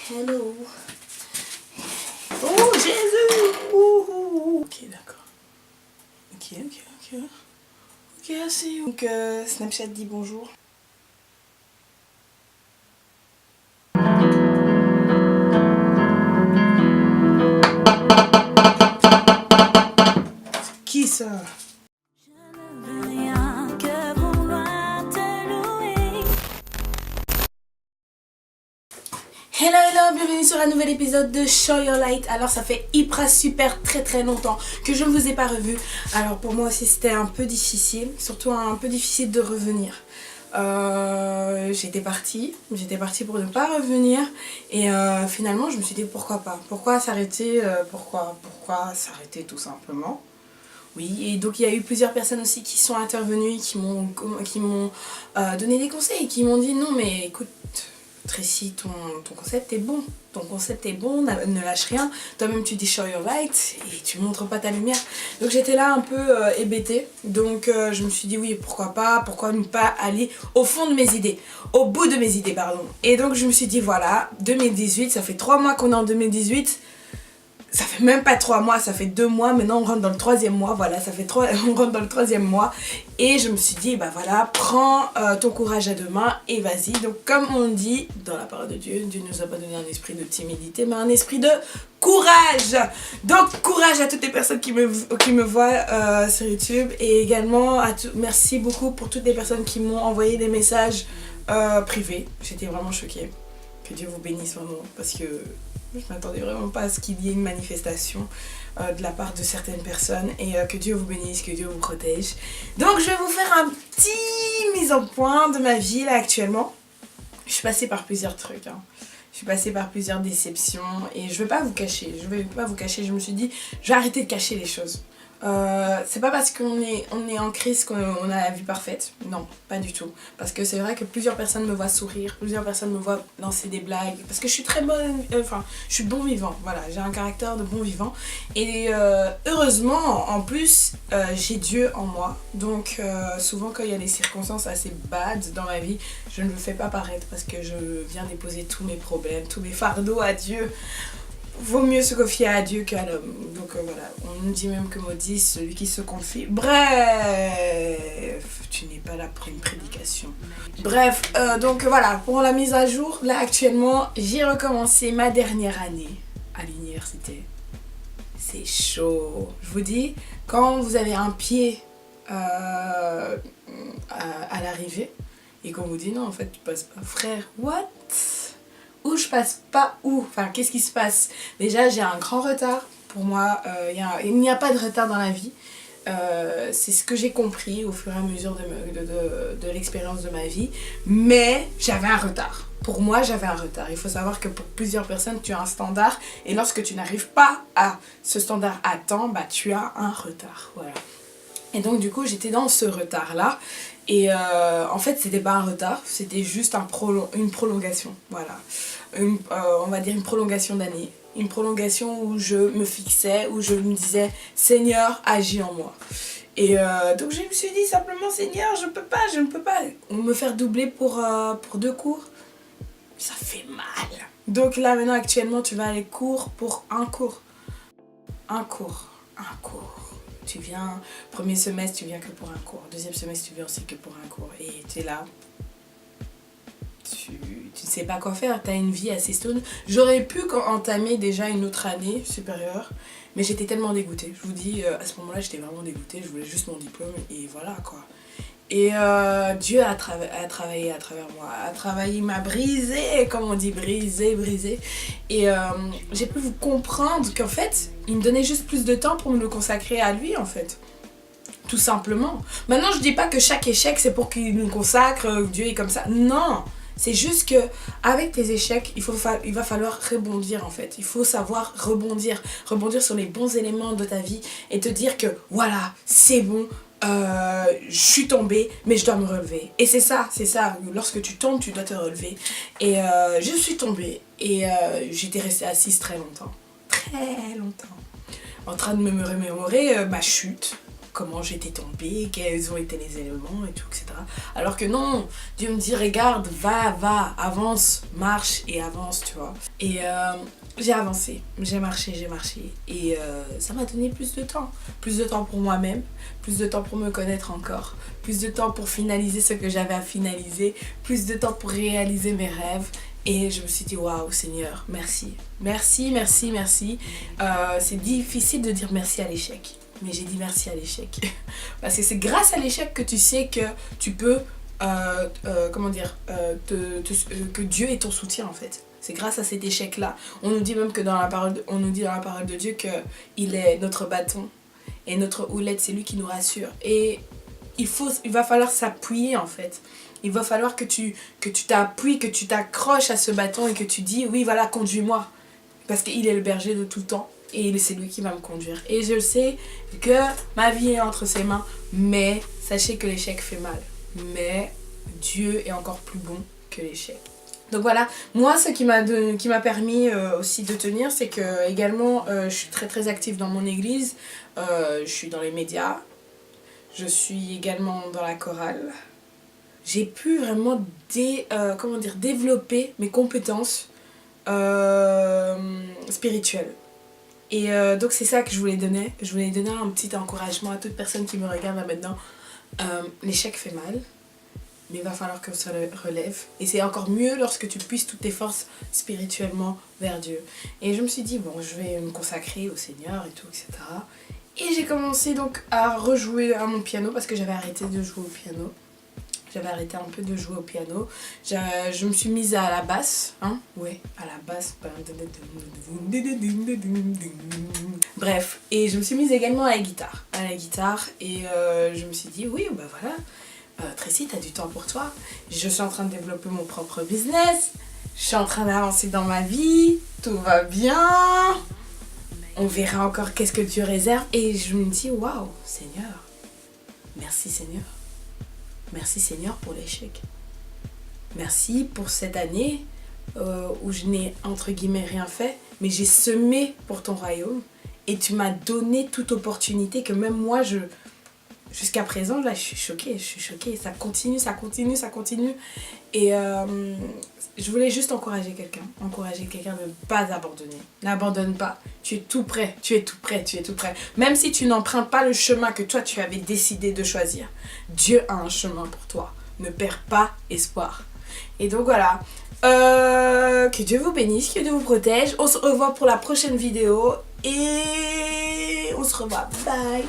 Hello. Oh Jésus. Ok, d'accord. Ok, assez. Donc Snapchat dit bonjour. Qui ça? Hello, bienvenue sur un nouvel épisode de Show Your Light. Alors ça fait hyper super très longtemps que je ne vous ai pas revu. Alors pour moi aussi c'était un peu difficile, surtout un peu difficile de revenir. J'étais partie pour ne pas revenir et finalement je me suis dit pourquoi s'arrêter, pourquoi s'arrêter tout simplement. Oui, et donc il y a eu plusieurs personnes aussi qui sont intervenues, qui m'ont donné des conseils, qui m'ont dit non mais écoute Tracy, ton concept est bon, ne lâche rien, toi-même tu dis show your light et tu montres pas ta lumière. Donc j'étais là un peu hébétée, donc je me suis dit oui pourquoi ne pas aller au fond de mes idées, au bout de mes idées pardon. Et donc je me suis dit voilà, 2018, ça fait 3 mois qu'on est en 2018, ça fait même pas 3 mois, ça fait 2 mois, maintenant on rentre dans le 3e mois, voilà, on rentre dans le 3e mois. Et je me suis dit, bah voilà, prends ton courage à deux mains et vas-y. Donc comme on dit dans la parole de Dieu, Dieu ne nous a pas donné un esprit de timidité, mais un esprit de courage. Donc courage à toutes les personnes qui me voient sur YouTube. Et également, merci beaucoup pour toutes les personnes qui m'ont envoyé des messages privés. J'étais vraiment choquée. Que Dieu vous bénisse vraiment, parce que je m'attendais vraiment pas à ce qu'il y ait une manifestation de la part de certaines personnes. Et que Dieu vous bénisse, que Dieu vous protège. Donc je vais vous faire un petit mise en point de ma vie là actuellement. Je suis passée par plusieurs trucs. Je suis passée par plusieurs déceptions. Et je vais pas vous cacher. Je me suis dit, je vais arrêter de cacher les choses. C'est pas parce qu'on est en crise qu'on a la vie parfaite, non, pas du tout. Parce que c'est vrai que plusieurs personnes me voient sourire, plusieurs personnes me voient lancer des blagues, parce que je suis très bonne, je suis bon vivant, voilà, j'ai un caractère de bon vivant. Et heureusement, en plus, j'ai Dieu en moi, donc souvent quand il y a des circonstances assez bad dans ma vie, je ne le fais pas paraître parce que je viens déposer tous mes problèmes, tous mes fardeaux à Dieu. Vaut mieux se confier à Dieu qu'à l'homme. Donc voilà, on nous dit même que maudit celui qui se confie. Bref, tu n'es pas là pour une prédication. Bref, donc voilà, pour la mise à jour, là actuellement, j'ai recommencé ma dernière année à l'université. C'est chaud. Je vous dis, quand vous avez un pied à l'arrivée et qu'on vous dit non, en fait, tu passes pas. Frère, what? Où je passe pas où? Enfin, qu'est-ce qui se passe? Déjà, j'ai un grand retard. Pour moi, il n'y a pas de retard dans la vie. C'est ce que j'ai compris au fur et à mesure de l'expérience de ma vie. Mais j'avais un retard. Pour moi, j'avais un retard. Il faut savoir que pour plusieurs personnes, tu as un standard. Et lorsque tu n'arrives pas à ce standard à temps, bah, tu as un retard. Voilà. Et donc du coup j'étais dans ce retard là et en fait c'était pas un retard, c'était juste une prolongation, voilà, on va dire une prolongation d'année, une prolongation où je me fixais, où je me disais Seigneur agis en moi. Et donc je me suis dit simplement Seigneur je ne peux pas me faire doubler pour 2 cours, ça fait mal. Donc là maintenant actuellement tu vas aller cours pour un cours. Tu viens, premier semestre, tu viens que pour un cours. Deuxième semestre, tu viens aussi que pour un cours. Et tu es là. Tu ne sais pas quoi faire. Tu as une vie assez stone. J'aurais pu entamer déjà une autre année supérieure. Mais j'étais tellement dégoûtée. Je vous dis, à ce moment-là, j'étais vraiment dégoûtée. Je voulais juste mon diplôme. Et voilà, quoi. Et Dieu a travaillé à travers moi, il m'a brisé, comme on dit, brisé. Et j'ai pu vous comprendre qu'en fait, il me donnait juste plus de temps pour me le consacrer à lui, en fait. Tout simplement. Maintenant, je dis pas que chaque échec, c'est pour qu'il nous consacre, Dieu est comme ça. Non, c'est juste que avec tes échecs, il va falloir rebondir, en fait. Il faut savoir rebondir sur les bons éléments de ta vie et te dire que voilà, c'est bon. Je suis tombée mais je dois me relever et c'est ça, lorsque tu tombes tu dois te relever et je suis tombée et j'étais restée assise très longtemps en train de me remémorer ma chute, comment j'étais tombée, quels ont été les éléments et tout, etc. Alors que non, Dieu me dit, regarde, va, avance, marche et avance, tu vois. Et j'ai avancé, j'ai marché. Et ça m'a donné plus de temps. Plus de temps pour moi-même, plus de temps pour me connaître encore, plus de temps pour finaliser ce que j'avais à finaliser, plus de temps pour réaliser mes rêves. Et je me suis dit, waouh, Seigneur, merci. Merci. C'est difficile de dire merci à l'échec. Mais j'ai dit merci à l'échec. Parce que c'est grâce à l'échec que tu sais que tu peux, que Dieu est ton soutien en fait. C'est grâce à cet échec-là. On nous dit même que dans la parole de Dieu qu'il est notre bâton et notre houlette, c'est lui qui nous rassure. Et il va falloir s'appuyer en fait. Il va falloir que tu t'appuies, que tu t'accroches à ce bâton et que tu dis oui voilà, conduis-moi. Parce qu'il est le berger de tout le temps et c'est lui qui va me conduire. Et je sais que ma vie est entre ses mains, mais sachez que l'échec fait mal. Mais Dieu est encore plus bon que l'échec. Donc voilà, moi ce qui m'a permis aussi de tenir, c'est que également je suis très active dans mon église, je suis dans les médias, je suis également dans la chorale. J'ai pu vraiment développer mes compétences spirituelles. Et donc c'est ça que je voulais donner. Je voulais donner un petit encouragement à toute personne qui me regarde là maintenant. L'échec fait mal, mais il va falloir que ça le relève. Et c'est encore mieux lorsque tu puisses toutes tes forces spirituellement vers Dieu. Et je me suis dit, bon, je vais me consacrer au Seigneur et tout, etc. Et j'ai commencé donc à rejouer à mon piano parce que j'avais arrêté de jouer au piano. J'avais arrêté un peu de jouer au piano. Je me suis mise à la basse. Hein? Ouais, à la basse. Bref, et je me suis mise également à la guitare. Et je me suis dit, oui, bah voilà. Tracy, t'as du temps pour toi. Je suis en train de développer mon propre business. Je suis en train d'avancer dans ma vie. Tout va bien. On verra encore qu'est-ce que Dieu réserve. Et je me dis, waouh, Seigneur. Merci Seigneur. Merci Seigneur pour l'échec. Merci pour cette année où je n'ai entre guillemets rien fait, mais j'ai semé pour ton royaume et tu m'as donné toute opportunité que même moi, jusqu'à présent, là, je suis choquée. Ça continue. Et je voulais juste encourager quelqu'un de ne pas abandonner. N'abandonne pas. Tu es tout prêt. Même si tu n'empruntes pas le chemin que toi, tu avais décidé de choisir, Dieu a un chemin pour toi. Ne perds pas espoir. Et donc voilà. Que Dieu vous bénisse, que Dieu vous protège. On se revoit pour la prochaine vidéo. Et on se revoit. Bye.